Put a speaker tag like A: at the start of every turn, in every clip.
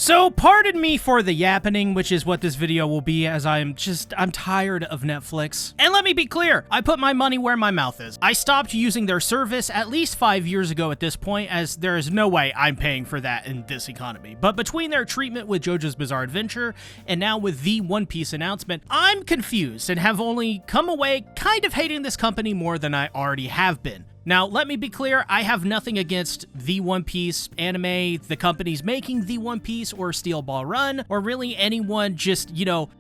A: So pardon me for the yappening, which is what this video will be, as I'm tired of Netflix. And let me be clear, I put my money where my mouth is. I stopped using their service at least 5 years ago at this point, as there is no way I'm paying for that in this economy. But between their treatment with JoJo's Bizarre Adventure, and now with the One Piece announcement, I'm confused and have only come away kind of hating this company more than I already have been. Now, let me be clear, I have nothing against the One Piece anime, the companies making the One Piece, or Steel Ball Run, or really anyone just,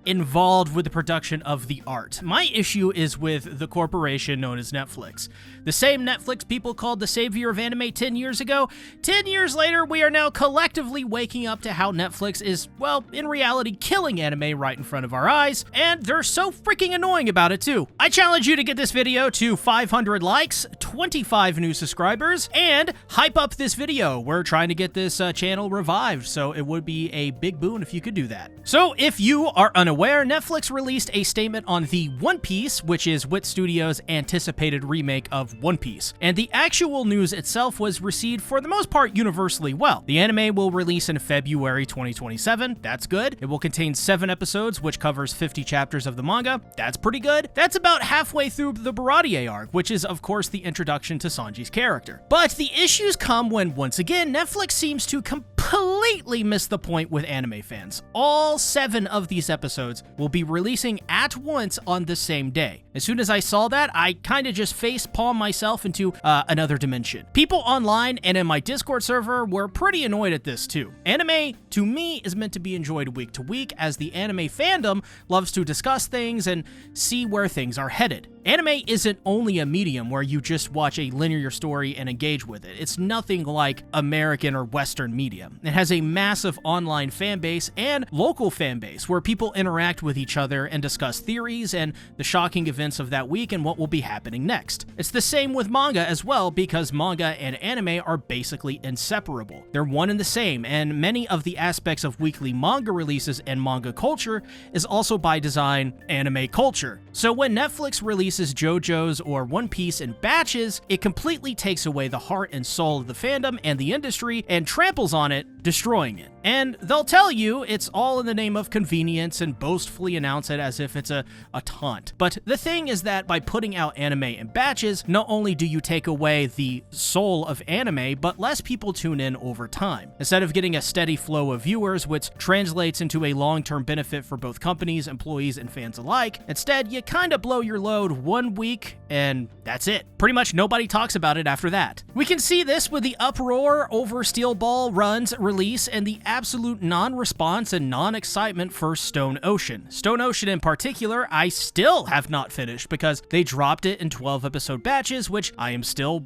A: involved with the production of the art. My issue is with the corporation known as Netflix. The same Netflix people called the savior of anime 10 years ago. 10 years later, we are now collectively waking up to how Netflix is, well, in reality, killing anime right in front of our eyes, and they're so freaking annoying about it too. I challenge you to get this video to 500 likes, 25 new subscribers, and hype up this video. We're trying to get this channel revived, so it would be a big boon if you could do that. So if you are unaware, Netflix released a statement on the One Piece, which is Wit Studios' anticipated remake of One Piece. And the actual news itself was received for the most part universally well. The anime will release in February 2027. That's good. It will contain 7 episodes, which covers 50 chapters of the manga. That's pretty good. That's about halfway through the Baratier arc, which is of course the introduction to Sanji's character. But the issues come when, once again, Netflix seems to completely miss the point with anime fans. All 7 of these episodes will be releasing at once on the same day. As soon as I saw that, I kind of just face-palmed myself into another dimension. People online and in my Discord server were pretty annoyed at this too. Anime, to me, is meant to be enjoyed week to week, as the anime fandom loves to discuss things and see where things are headed. Anime isn't only a medium where you just watch a linear story and engage with it. It's nothing like American or Western media. It has a massive online fan base and local fan base where people interact with each other and discuss theories and the shocking events of that week and what will be happening next. It's the same with manga as well, because manga and anime are basically inseparable. They're one and the same, and many of the aspects of weekly manga releases and manga culture is also by design anime culture. So when Netflix releases JoJo's or One Piece in batches, it completely takes away the heart and soul of the fandom and the industry and tramples on it, destroying it. And they'll tell you it's all in the name of convenience and boastfully announce it as if it's a taunt. But the thing is that by putting out anime in batches, not only do you take away the soul of anime, but less people tune in over time. Instead of getting a steady flow of viewers, which translates into a long-term benefit for both companies, employees, and fans alike, instead you kind of blow your load one week and that's it. Pretty much nobody talks about it after that. We can see this with the uproar over Steel Ball Run's release and the absolute non-response and non-excitement for Stone Ocean. Stone Ocean in particular, I still have not finished because they dropped it in 12-episode batches, which I am still,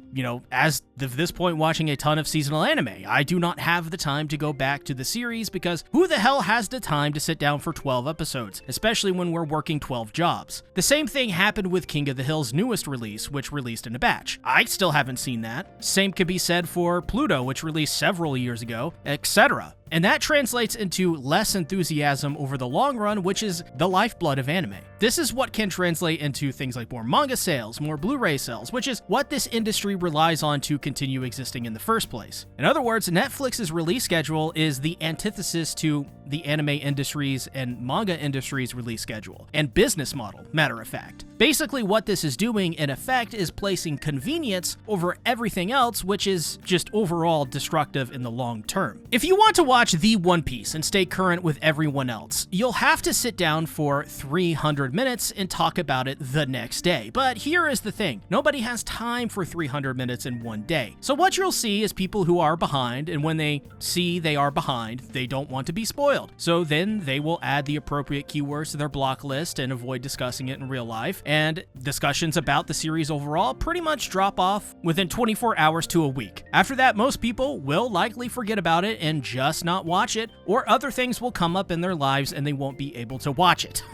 A: as of this point, watching a ton of seasonal anime. I do not have the time to go back to the series because who the hell has the time to sit down for 12 episodes, especially when we're working 12 jobs? The same thing happened with King of the Hill's newest release, which released in a batch. I still haven't seen that. Same could be said for Pluto, which released several years ago, etc. And that translates into less enthusiasm over the long run, which is the lifeblood of anime. This is what can translate into things like more manga sales, more Blu-ray sales, which is what this industry relies on to continue existing in the first place. In other words, Netflix's release schedule is the antithesis to the anime industry's and manga industry's release schedule and business model, matter of fact. Basically, what this is doing, in effect, is placing convenience over everything else, which is just overall destructive in the long term. If you want to watch the One Piece and stay current with everyone else, you'll have to sit down for 300 minutes and talk about it the next day. But here is the thing, nobody has time for 300 minutes in one day. So what you'll see is people who are behind, and when they see they are behind, they don't want to be spoiled. So then they will add the appropriate keywords to their block list and avoid discussing it in real life. And discussions about the series overall pretty much drop off within 24 hours to a week. After that, most people will likely forget about it and just not watch it, or other things will come up in their lives and they won't be able to watch it.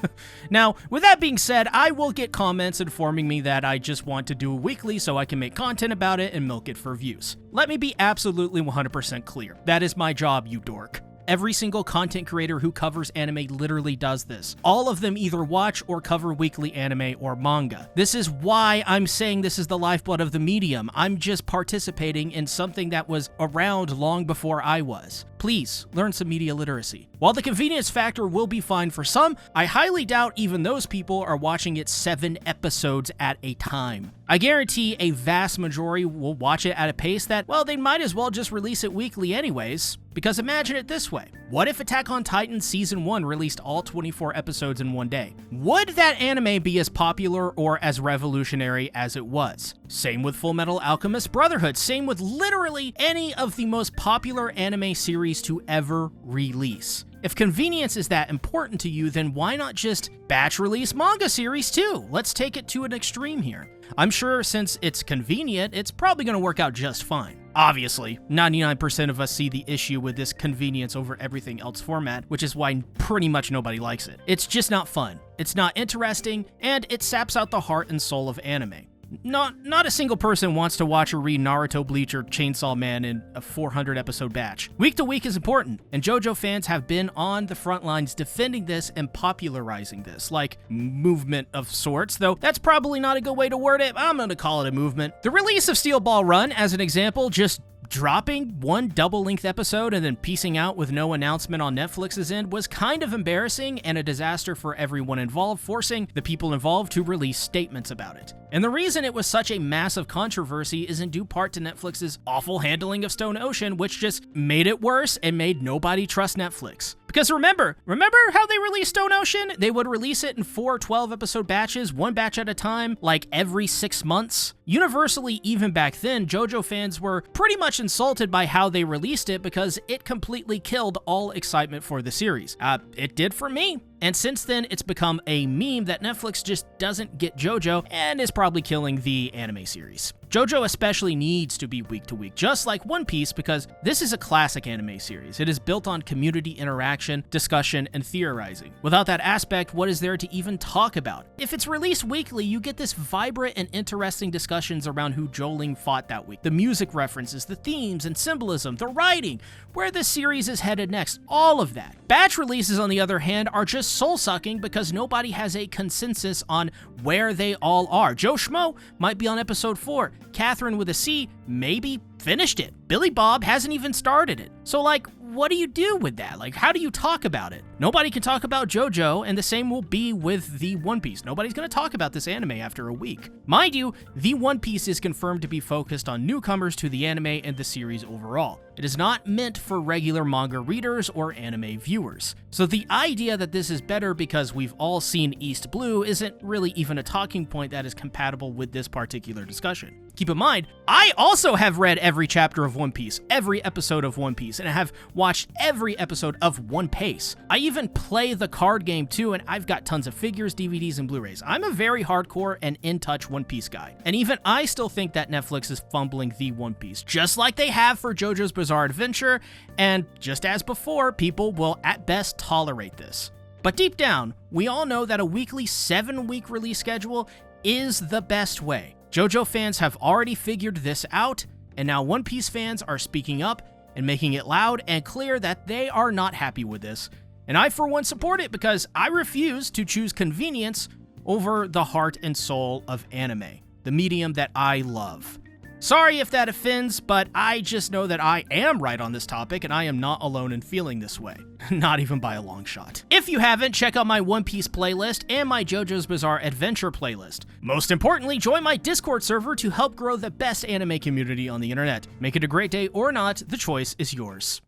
A: Now, with that being said, I will get comments informing me that I just want to do a weekly so I can make content about it and milk it for views. Let me be absolutely 100% clear. That is my job, you dork. Every single content creator who covers anime literally does this. All of them either watch or cover weekly anime or manga. This is why I'm saying this is the lifeblood of the medium. I'm just participating in something that was around long before I was. Please, learn some media literacy. While the convenience factor will be fine for some, I highly doubt even those people are watching it 7 episodes at a time. I guarantee a vast majority will watch it at a pace that, well, they might as well just release it weekly anyways. Because imagine it this way. What if Attack on Titan Season 1 released all 24 episodes in one day? Would that anime be as popular or as revolutionary as it was? Same with Fullmetal Alchemist Brotherhood. Same with literally any of the most popular anime series to ever release. If convenience is that important to you, then why not just batch release manga series too? Let's take it to an extreme here. I'm sure since it's convenient, it's probably going to work out just fine. Obviously, 99% of us see the issue with this convenience over everything else format, which is why pretty much nobody likes it. It's just not fun, it's not interesting, and it saps out the heart and soul of anime. Not a single person wants to watch or read Naruto, Bleach, or Chainsaw Man in a 400 episode batch. Week to week is important, and JoJo fans have been on the front lines defending this and popularizing this, like movement of sorts, though that's probably not a good way to word it. I'm gonna call it a movement. The release of Steel Ball Run, as an example, just dropping one double-length episode and then piecing out with no announcement on Netflix's end was kind of embarrassing and a disaster for everyone involved, forcing the people involved to release statements about it. And the reason it was such a massive controversy is in due part to Netflix's awful handling of Stone Ocean, which just made it worse and made nobody trust Netflix. Because remember how they released Stone Ocean? They would release it in 4 12-episode batches, one batch at a time, like every 6 months. Universally, even back then, JoJo fans were pretty much insulted by how they released it because it completely killed all excitement for the series. It did for me. And since then, it's become a meme that Netflix just doesn't get JoJo and is probably killing the anime series. JoJo especially needs to be week to week, just like One Piece, because this is a classic anime series. It is built on community interaction, discussion, and theorizing. Without that aspect, what is there to even talk about? If it's released weekly, you get this vibrant and interesting discussions around who Joling fought that week, the music references, the themes and symbolism, the writing, where the series is headed next, all of that. Batch releases, on the other hand, are just soul-sucking because nobody has a consensus on where they all are. Joe Schmo might be on episode 4. Catherine with a C maybe finished it. Billy Bob hasn't even started it. So like, what do you do with that? Like, how do you talk about it? Nobody can talk about JoJo, and the same will be with the One Piece. Nobody's going to talk about this anime after a week. Mind you, the One Piece is confirmed to be focused on newcomers to the anime and the series overall. It is not meant for regular manga readers or anime viewers. So the idea that this is better because we've all seen East Blue isn't really even a talking point that is compatible with this particular discussion. Keep in mind, I also have read every chapter of One Piece, every episode of One Piece, and I have watched every episode of One Piece. I even play the card game too, and I've got tons of figures, DVDs, and Blu-rays. I'm a very hardcore and in-touch One Piece guy. And even I still think that Netflix is fumbling the One Piece, just like they have for JoJo's Bizarre Adventure, and just as before, people will at best tolerate this. But deep down, we all know that a weekly 7-week release schedule is the best way. JoJo fans have already figured this out, and now One Piece fans are speaking up and making it loud and clear that they are not happy with this. And I, for one, support it because I refuse to choose convenience over the heart and soul of anime, the medium that I love. Sorry if that offends, but I just know that I am right on this topic and I am not alone in feeling this way. Not even by a long shot. If you haven't, check out my One Piece playlist and my JoJo's Bizarre Adventure playlist. Most importantly, join my Discord server to help grow the best anime community on the internet. Make it a great day or not, the choice is yours.